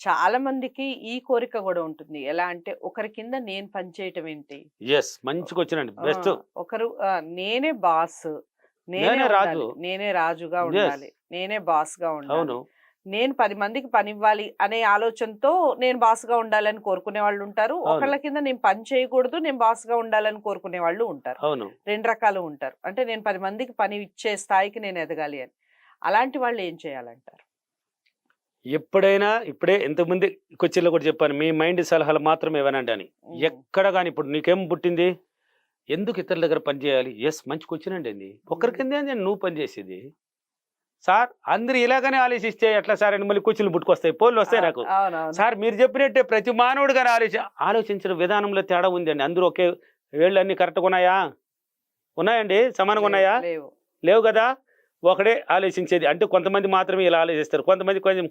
చాలా మందికి ఈ కోరిక గూడా ఉంటుంది. ఎలా అంటే ఒకరి కింద నేను పని చేయటం ఏంటి? యెస్. మంచిగొచ్చినండి. ఆ! బెస్ట్. ఒకరు నేనే బాస్. నేనే నేనే రాజు. ఉండాలి. నేనే రాజుగా యెస్. ఉండాలి. నేనే బాస్‌గా ఉండాలి. అవును. నేను 10 మందికి పనివ్వాలి అనే ఆలోచనతో నేను బాస్‌గా ఉండాలని కోరుకునే వాళ్ళుంటారు. అవును. ఒకళ్ళ కింద నేను పని చేయకూడదు. నేను బాస్‌గా ఉండాలని కోరుకునే వాళ్ళు ఉంటారు. అవును. 2 రకాలు ఉంటారు. అంటే నేను 10 మందికి పని ఇచ్చే స్థాయికి నేను ఎదగాలి అని. అలాంటి వాళ్ళు ఏం చేయాలంటారు? ఎప్పుడైనా ఇప్పుడే ఇంతకుముందే కొచ్చిన్లో కూడా చెప్పాను. మీ మైండ్ సలహాలు మాత్రమే వినండి అని. హ్మ్. ఎక్కడ గాని ఇప్పుడు నీకేం పుట్టింది? ఎందుకు ఇతరుల దగ్గర పని చేయాలి? యెస్. మంచి క్వెషనండి అది. ఒకరి హ్మ్. కిందే నువ్వు పని చేసేది. సార్ అందరూ ఇలాగనే ఆలోచిస్తే ఎట్లా సార్ అని మళ్ళీ క్వెషన్‌లు పుట్టుకొస్తాయి. ఆ! ఫోన్‌లొస్తాయి నాకు. అవునవును. సార్ మీరు చెప్పినట్టే ప్రతి మానవుడు గాని ఆలోచించిన విధానంలో తేడా ఉందండి. అందరూ ఒకే వేళ్ళన్నీ కరెక్ట్‌గా ఉన్నాయా? ఉన్నాయండి? సమానంగా లేవు. ఉన్నాయా? లేవు. లేవు గదా! ఒకడే ఆలోచించేది. అంటే కొంతమంది మాత్రమే ఇలా ఆలోచిస్తారు. కొంతమంది కొంచెం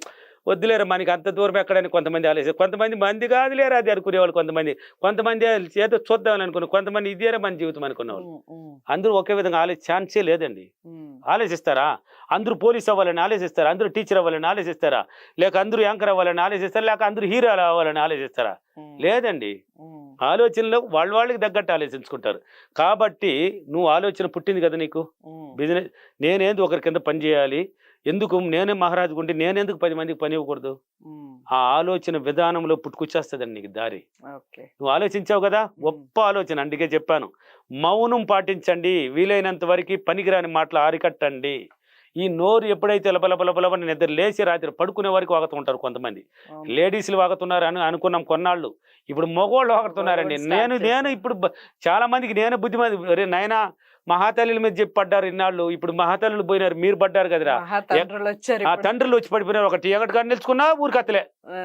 వద్దులేరా మనకి అంత దూరం ఎక్కడని కొంతమంది ఆలోచిస్తారు. కొంతమంది మంది కాదులేరా అది అనుకునేవాళ్ళు కొంతమంది. కొంతమంది ఏదో చూద్దామని అనుకున్న కొంతమంది ఇదేరా మన జీవితం అనుకునేవాళ్ళు. హ్మ్. హ్మ్. అందరూ ఒకే విధంగా ఛాన్సే లేదండి. హ్మ్. ఆలోచిస్తారా? అందరూ పోలీస్ అవ్వాలని ఆలోచిస్తారా? అందరూ టీచర్ అవ్వాలని ఆలోచిస్తారా? లేక అందరూ యాంకర్ అవ్వాలని ఆలోచిస్తారా? లేక అందరూ హీరో అవ్వాలని ఆలోచిస్తారా? హ్మ్. లేదండి. హ్మ్. ఆలోచనలు వాళ్ళకి తగ్గట్టు ఆలోచించుకుంటారు. కాబట్టి నువ్వు ఆలోచన పుట్టింది కదా నీకు. హ్మ్. బిజినెస్ నేనేంది ఒకరి కింద పని చేయాలి? ఎందుకు నేనే మహారాజుగుంటే నేనెందుకు 10 మందికి పని ఇవ్వకూడదు? హ్మ్. ఆ ఆలోచన విధానంలో పుట్టుకొచ్చేస్తదండి నీకు దారి. ఓకే. నువ్వు ఆలోచించావు గదా! హ్మ్. గొప్ప ఆలోచన. అందుకే చెప్పాను. మౌనం పాటించండి. వీలైనంత వరకి పనికిరాని మాటలు అరికట్టండి. ఈ నోరు ఎప్పుడైతే లబలబలబలని నిద్ర లేచి రాత్రి పడుకునే వరకు వాగుతూ ఉంటారు కొంతమంది. అవును. లేడీస్‌లు వాగుతున్నారు అని అనుకున్నాం కొన్నాళ్ళు. ఇప్పుడు మగోళ్ళు మగవాళ్ళు వాగుతున్నారండి. కూడా స్టార్ట్ నేను చేశారు. ఇప్పుడు చాలా మందికి నేనే బుద్ధిమంది "ఒరేయ్ నాయనా మహాతల్లుల మీద చెప్పి పడ్డారు ఇన్నాళ్ళు. ఇప్పుడు మహాతల్లులు పోయినారు. మీరు పడ్డారు కదరా!" మహా ఎక్ ఆ తండ్రులొచ్చారిప్పుడు. తండ్రులు వచ్చి పడిపోయినారు. ఒకటి ఎగటి కాడ నిలుచుకున్నా ఊరికత్తలే. ఆ!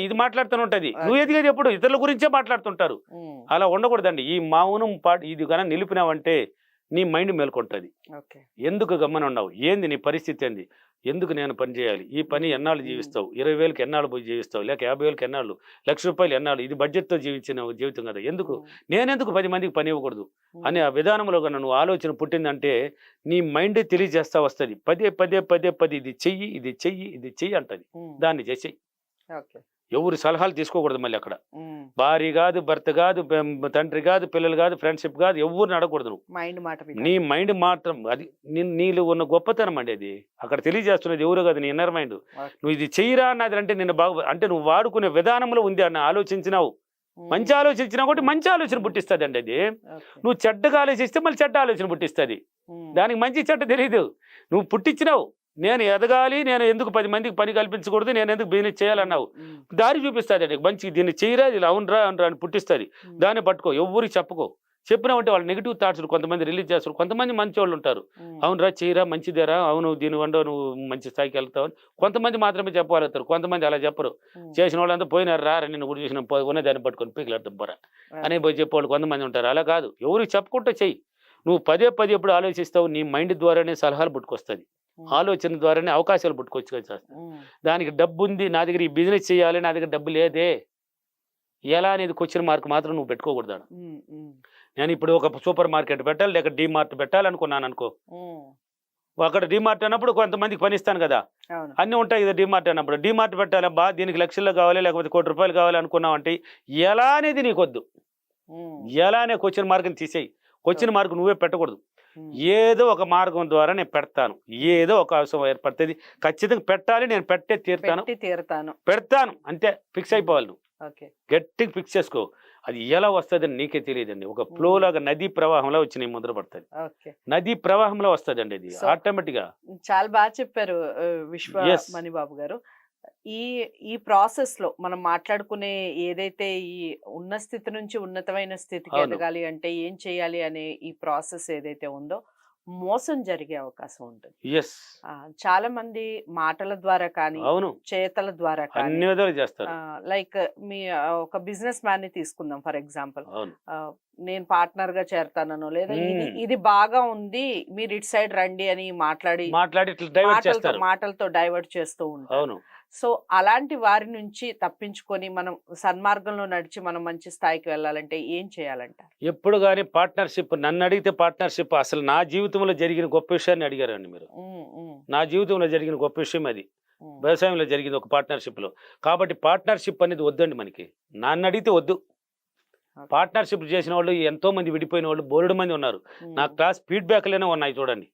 ఇది మాట్లాడుతూనే ఉంటది. నువ్వు ఓకే. ఎదిగే చెప్పుడు ఇతరుల గురించే మాట్లాడుతుంటారు. హ్మ్. అలా ఉండకూడదండి. ఈ మౌనం ఇది గన నిలిపినావంటే నీ మైండ్ మేల్కొంటది. ఓకే. ఎందుకు గమ్మునున్నావు? ఏంది నీ పరిస్థితి ఏంది? ఎందుకు నేను పని చేయాలి? ఈ పని హ్మ్. ఎన్నాళ్ళు హ్మ్. జీవిస్తావు? 20,000కి ఎన్నాళ్ళు పోయి జీవిస్తావు? లేక 50,000కి ఎన్నాళ్ళు? ₹1,00,000 ఎన్నాళ్ళు? ఇది బడ్జెట్‌తో జీవించిన జీవితం కదా! ఎందుకు? హ్మ్. నేనెందుకు 10 మందికి పని ఇవ్వకూడదు? అనే హ్మ్. ఆ విధానంలో గన నువ్వు ఆలోచన పుట్టిందంటే నీ మైండే తెలియజేస్తా వస్తది. పదే ఇది చెయ్యి, ఇది చెయ్యి, ఇది చెయ్యి అంటది. హ్మ్. దాన్ని చేసేయి. ఓకే. ఎవరి సలహాలు తీసుకోకూడదు మళ్ళీ అక్కడ. హ్మ్. భార్య గాదు, భర్త గాదు, తండ్రి గాదు, పిల్లలు గాదు, ఫ్రెండ్‌షిప్ గాదు ఎవ్వరిని అడగకూడదు నువ్వు. మైండ్ మాట నీ వినాలి. మైండ్ మాత్రం అది నీలో ఉన్న గొప్పతనం అండి అది. అక్కడ తెలియజేస్తున్నది ఎవరో కాదు నీ ఇన్నర్ మైండ్. ఓకే. నువ్వు ఇది చెయ్యరా అన్నది అంటే నిన్ను అంటే నువ్వు వాడుకునే విధానంలో ఉంది అని ఆలోచించినావు. హ్మ్. మంచి ఆలోచించినా ఒకటి హ్మ్. మంచి ఆలోచన హ్మ్. పుట్టిస్తదండి అది. ఓకే. నువ్వు చెడ్డగా ఆలోచిస్తే మళ్ళీ చెడ్డ ఆలోచన పుట్టిస్తది. హ్మ్. దానికి మంచి చెడ్డ తెలీదు. నువ్వు పుట్టించినావు. నేను ఎదగాలి, నేను ఎందుకు 10 మందికి పని కల్పించకూడదు, నేనెందుకు బిజినెస్ హ్మ్. చేయాలన్నావు. హ్మ్. దారి చూపిస్తదండి. మంచి దీన్ని చెయ్యరా, ఇలా అవునురా, అవునురా అని పుట్టిస్తది. హ్మ్. దాన్ని పట్టుకో. ఎవ్వరికి చెప్పుకో. చెప్పినావంటే వాళ్ళు నెగెటివ్ థాట్స్ కొంతమంది రిలీజ్ చేస్తారు. కొంతమంది మంచోళ్ళుంటారు. హ్మ్. అవునురా చెయ్యరా మంచిదేరా, అవును దీని వల్ల నువ్వు మంచి స్థాయికెళ్తావని కొంతమంది మాత్రమే చెప్పగలుగుతారు. కొంతమంది అలా చెప్పరు. హ్మ్. చేసిన వాళ్ళంతా పోయినారు రారా నిన్ను గుడి చేసిన ఉన్నదాన్ని పట్టుకొని పీకిలాడతాం పోరా అని ఓకే. పోయి చెప్పేవాళ్ళు కొంతమంది ఉంటారు. అలా కాదు. ఎవరికి చెప్పుకుంటే చెయ్యి. నువ్వు పదే ఎప్పుడు ఆలోచిస్తావు నీ మైండ్ ద్వారానే సలహాలు పుట్టుకొస్తది. హ్మ్. ఆలోచన ద్వారానే అవకాశాలు పుట్టుకొచ్చేస్తాయి. హ్మ్. దానికి డబ్బుంది. నా దగ్గర ఈ బిజినెస్ చేయాలి. నా దగ్గర డబ్బు లేదే. ఎలా అనేది క్వెషన్ మార్క్ మాత్రం నువ్వు పెట్టుకోకూడదాడ. హ్మ్. హ్మ్. నేనిప్పుడు ఒక సూపర్ మార్కెట్ పెట్టాలి, లేక డీమార్ట్ పెట్టాలనుకున్నాననుకో. హ్మ్. అక్కడ డీమార్ట్ అన్నప్పుడు కొంతమందికి పనిస్తాను గదా! అవును. అన్నీ ఉంటాయి గదా! డీమార్ట్ అన్నప్పుడు. డీమార్ట్ పెట్టాలబ్బా! దీనికి లక్షల్లో కావాలి, లేకపోతే ₹1,00,00,000 కావాలి అనుకున్నావంటే, ఎలా అనేది నీకొద్దు. హ్మ్. ఎలా అనే క్వెషన్ మార్క్‌ని తీసేయి. Question okay. మార్క్ నువ్వే పెట్టకూడదు. హ్మ్. ఏదో ఒక మార్గం ద్వారా నేను పెడతాను. హ్మ్. ఏదో ఒక అవసరం ఏర్పడతది. ఖచ్చితంగా పెట్టాలి. నేను పెట్టే తీరుతాను. పెట్టి తీరుతాను. పెడతాను. అంతే ఫిక్స్ హ్మ్. అయిపోవాలి నువ్వు. ఓకే. గట్టిగా ఫిక్స్ చేసుకో. అది ఎలా వస్తదని నీకే తెలీదండి. ఒక హ్మ్. ఫ్లోలాగా నదీ ప్రవాహంలో వచ్చి నీ ముద్ర పడతది. ఓకే. నదీ ప్రవాహంలో వస్తదండి అది. సో, ఆటోమేటిక్‌గా. చాలా చెప్పారు విశ్వ యెస్. మణిబాబు గారు. ఈ ఈ ప్రాసెస్‌లో మనం మాట్లాడుకునే ఏదైతే ఈ ఉన్న స్థితి నుంచి ఉన్నతమైన స్థితికి అవును. ఎదగాలి అంటే ఏం చేయాలి అనే ఈ ప్రాసెస్ ఏదైతే ఉందో, మోసం జరిగే అవకాశం ఉంటుంది. యెస్. చాలామంది మాటల ద్వారా కానీ, అవును. చేతల ద్వారా కానీ అన్ని విధాలు చేస్తారు. లైక్ ఒక బిజినెస్ మ్యాన్‌ని తీసుకుందాం ఫర్ ఎగ్జాంపుల్. అవును. ఆహ్, నేను పార్ట్నర్‌గా చేరతాననో, లేదా ఇది హ్మ్. ఇది బాగా ఉంది. మీరు ఇటు సైడ్ రండి అని మాట్లాడి మాట్లాడి ఇట్లా డైవర్ట్ మాటలతో చేస్తారు. మాటలతో డైవర్ట్ చేస్తూ ఉంటారు. అవును. సో, అలాంటి వారి నుంచి తప్పించుకొని మనం సన్మార్గంలో నడిచి మనం మంచి స్థాయికి వెళ్ళాలంటే ఏం చేయాలంటారు? ఎప్పుడు గాని పార్ట్నర్‌షిప్ నన్నడిగితే పార్ట్నర్‌షిప్ అసలు నా జీవితంలో జరిగిన గొప్ప విషయాన్ని అడిగారండి మీరు. హ్మ్. హ్మ్. నా జీవితంలో జరిగిన గొప్ప విషయం అది. ఉమ్, వ్యవసాయంలో జరిగింది ఒక పార్ట్నర్షిప్లో. కాబట్టి పార్ట్నర్షిప్ అనేది వద్దండి మనకి. నన్ను అడిగితే వద్దు. ఓకే. పార్ట్నర్షిప్ చేసిన వాళ్ళు ఎంతో మంది విడిపోయిన వాళ్ళు బోలెడు మంది ఉన్నారు. నా ఉమ్, క్లాస్ ఫీడ్బ్యాక్లోనే ఉన్నాయి చూడండి.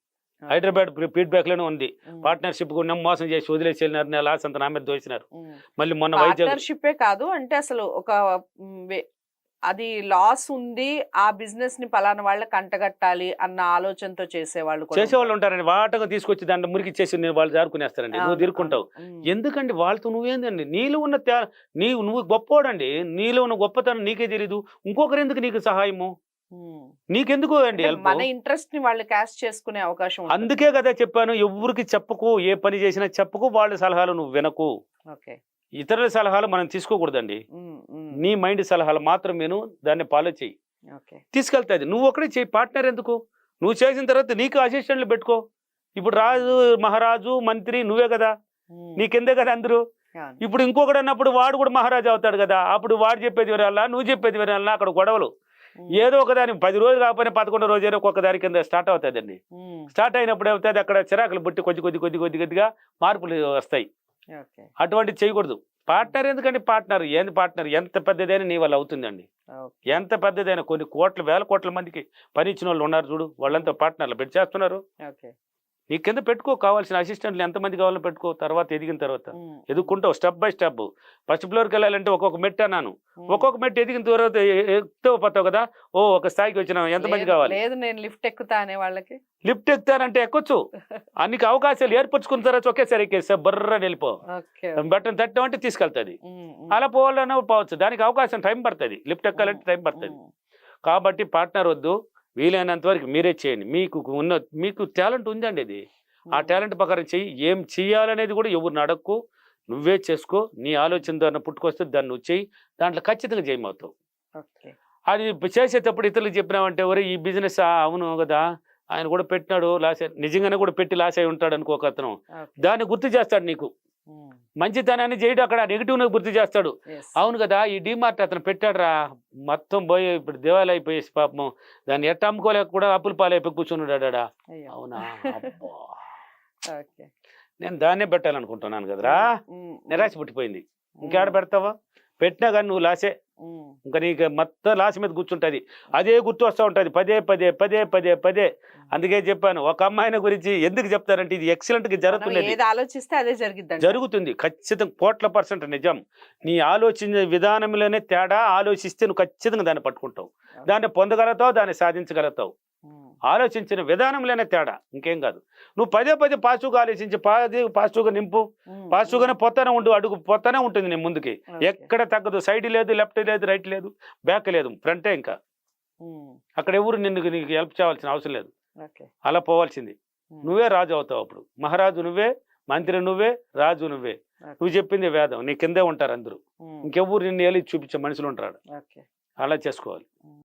ఓకే. హైదరాబాద్ ఫీడ్బ్యాక్లోనే ఉంది. ఉమ్, పార్ట్నర్షిప్ గుండా మోసం చేసి వదిలేసి వెళ్ళినారు. నా లాస్ అంతా నా మీద దోసినారు. ఉమ్. మళ్ళీ మొన్న వైజాగ్ పార్ట్నర్షిప్పే కాదు అంటే అసలు ఒక అది లాస్ ఉంది ఆ బిజినెస్ ని పలానా వాళ్ళకి అంటగట్టాలి అన్న ఆలోచనతో చేసేవాళ్ళు కూడా చేసేవాళ్ళు ఉంటారండి. వాటగా తీసుకొచ్చి దాంట్లో మురికి ఇచ్చేసి వాళ్ళు జారుకునేస్తారండి. ఉంటారు. నువ్వు అవును, తిరుక్కుంటావు. అవును. ఉమ్, ఎందుకండి వాళ్ళతో నువ్వేందండి? నీలో ఉన్న నువ్వు గొప్పోడండి. నీలో ఉన్న గొప్పతనం నీకే తెలీదు. ఇంకొకరు ఎందుకు నీకు సహాయము? ఉమ్. నీకెందుకు అండి అంటే హెల్ప్? మన ఇంట్రెస్ట్ ని వాళ్ళు క్యాష్ చేసుకునే అవకాశం ఉంటుంది. అందుకే కదా చెప్పాను, ఎవరికి చెప్పకు. ఏ పని చేసినా చెప్పకు. వాళ్ళ సలహాలు నువ్వు వినకు. ఓకే. ఇతరుల సలహాలు మనం తీసుకోకూడదండి. ఉమ్, ఉమ్, నీ మైండ్ సలహాలు మాత్రం విను. దాన్ని ఫాలో చెయ్యి. ఓకే. తీసుకెళ్తాది. నువ్వు ఒకటే చెయ్యి. పార్ట్నర్ ఎందుకు? నువ్వు చేసిన తర్వాత నీకు అసిస్టెంట్లు పెట్టుకో. ఇప్పుడు రాజు, మహారాజు, మంత్రి నువ్వే కదా. ఉమ్, నీ కిందే కదా అందరూ. అవును. ఇప్పుడు ఇంకొకడు అన్నప్పుడు వాడు కూడా మహారాజు అవుతాడు కదా. అప్పుడు వాడు చెప్పేది వినాలా, నువ్వు చెప్పేది వినాలా? అక్కడ గొడవలు. ఉమ్, ఏదో ఒకదాని 10 రోజులు కాకపోయినా 11వ రోజు ఏదో ఒక్కొక్క దాని కింద స్టార్ట్ అవుతుందండి. ఉమ్, స్టార్ట్ అయినప్పుడు ఏమవుతుంది, అక్కడ చిరాకులు బుట్టి కొద్దిగా మార్పులు వస్తాయి. ఓకే. అటువంటిది చేయకూడదు. పార్ట్నర్ ఎందుకండి? పార్ట్నర్ ఏంది? పార్ట్నర్ ఎంత పెద్దదైనా నీ వల్ల అవుతుందండి. ఓకే. ఎంత పెద్దదైనా కొన్ని కోట్ల వేల కోట్ల మందికి పని ఇచ్చిన వాళ్ళు ఉన్నారు చూడు. వాళ్ళంతా పార్ట్నర్లు పెట్టి చేస్తున్నారు. ఓకే. నీ కింద పెట్టుకో. కావాల్సిన అసిస్టెంట్లు ఎంతమంది కావాలో పెట్టుకో. తర్వాత ఎదిగిన తర్వాత ఉమ్, ఎదుక్కుంటావు స్టెప్ బై స్టెప్. ఫస్ట్ ఫ్లోర్కి వెళ్ళాలంటే ఒక్కొక్క మెట్టు అన్నాను. ఉమ్. ఒక్కొక్క మెట్టు ఎదిగిన తర్వాత ఎక్కువ పోతావు కదా. ఓ ఒక స్థాయికి వచ్చినా ఎంతమంది లేదు, కావాలి? లేదు నేను లిఫ్ట్ ఎక్కుతా అనే వాళ్ళకి లిఫ్ట్ ఎక్కుతానంటే ఎక్కొచ్చు. అన్నికి అవకాశాలు ఏర్పరచుకున్న తర్వాత ఒకేసారి ఎక్కేస్తా బర్ర వెళ్ళిపో. ఓకే. బట్టను తట్టడం అంటే తీసుకెళ్తుంది. ఉమ్, ఉమ్, అలా పోవాలన్నా పోవచ్చు. దానికి అవకాశం టైం పడుతుంది. లిఫ్ట్ ఎక్కాలంటే టైం పడుతుంది. ఉమ్, కాబట్టి పార్ట్నర్ వద్దు. వీలైనంత వరకు మీరే చేయండి. మీకు టాలెంట్ ఉందండి. అది ఆ టాలెంట్ ప్రకారం చెయ్యి. ఏం చెయ్యాలనేది కూడా ఎవరిని అడక్కు. నువ్వే చేసుకో. నీ ఆలోచన దాన్ని పుట్టుకొస్తే దాన్ని నువ్వు చెయ్యి. దాంట్లో ఖచ్చితంగా జయమవుతావు. ఓకే. అది చేసేటప్పుడు ఇతరులకు చెప్పినామంటే ఎవరు ఈ బిజినెస్ అవును కదా ఆయన కూడా పెట్టినాడు లాస్ నిజంగానే కూడా పెట్టి లాస్ అయి ఉంటాడు అనుకో ఒక అతను. ఓకే. దాన్ని గుర్తు చేస్తాడు నీకు. ఉమ్, మంచితనాన్ని చేయడం అక్కడ నెగిటివ్ను గుర్తు చేస్తాడు. yes. అవును కదా ఈ డీమార్ట్ అతను పెట్టాడురా మొత్తం పోయి ఇప్పుడు దేవాలయం అయిపోయేసి పాపం దాన్ని ఎట్ట అమ్ముకోలేక కూడా అప్పుల పాలైపోయి కూర్చున్నాడా. అయ్యో. అవునా? అబ్బా. ఓకే. నేను దాన్నే పెట్టాలనుకుంటున్నాను కదరా. ఉమ్, ఉమ్, నిరాశ పుట్టిపోయింది. ఇంకేడ పెడతావా? పెట్టినా కానీ నువ్వు లాసే. ఉమ్, ఇంకా నీకు మొత్తం లాస్ మీద కూర్చుంటుంది. అదే గుర్తు వస్తూ ఉంటుంది పదే పదే పదే పదే పదే. అందుకే చెప్పాను ఒక అమ్మాయిని గురించి ఎందుకు చెప్తారంటే ఇది ఎక్సలెంట్గా మనం జరుగుతున్నది. ఏది ఆలోచిస్తే అదే జరిగిద్దండి. జరుగుతుంది ఖచ్చితంగా 100% నిజం. నీ ఆలోచించే విధానంలోనే తేడా. ఆలోచిస్తే నువ్వు ఖచ్చితంగా దాన్ని పట్టుకుంటావు. దాన్ని పొందగలుగుతావు, దాన్ని సాధించగలుగుతావు. ఆలోచించిన విధానంలోనే తేడా, ఇంకేం కాదు. నువ్వు పదే పదే పాజిటివ్గా ఆలోచించి పాజిటివ్గా నింపు. పాజిటివ్గానే పోతానే ఉండు. అడుగు పోతానే ఉంటుంది నీ ముందుకి. ఎక్కడ తగ్గదు. సైడ్ లేదు, లెఫ్ట్ లేదు, రైట్ లేదు, బ్యాక్ లేదు, ఫ్రంటే. ఇంకా అక్కడ ఎవరు నీకు హెల్ప్ చేయాల్సిన అవసరం లేదు. అలా పోవాల్సింది. నువ్వే రాజు అవుతావు. అప్పుడు మహారాజు నువ్వే, మంత్రి నువ్వే, రాజు నువ్వే. నువ్వు చెప్పింది వేదం. నీ కిందే ఉంటారు అందరూ. ఇంకెవ్వరు నిన్ను ఏలి చూపించే మనుషులు ఉంటారు. అలా చేసుకోవాలి.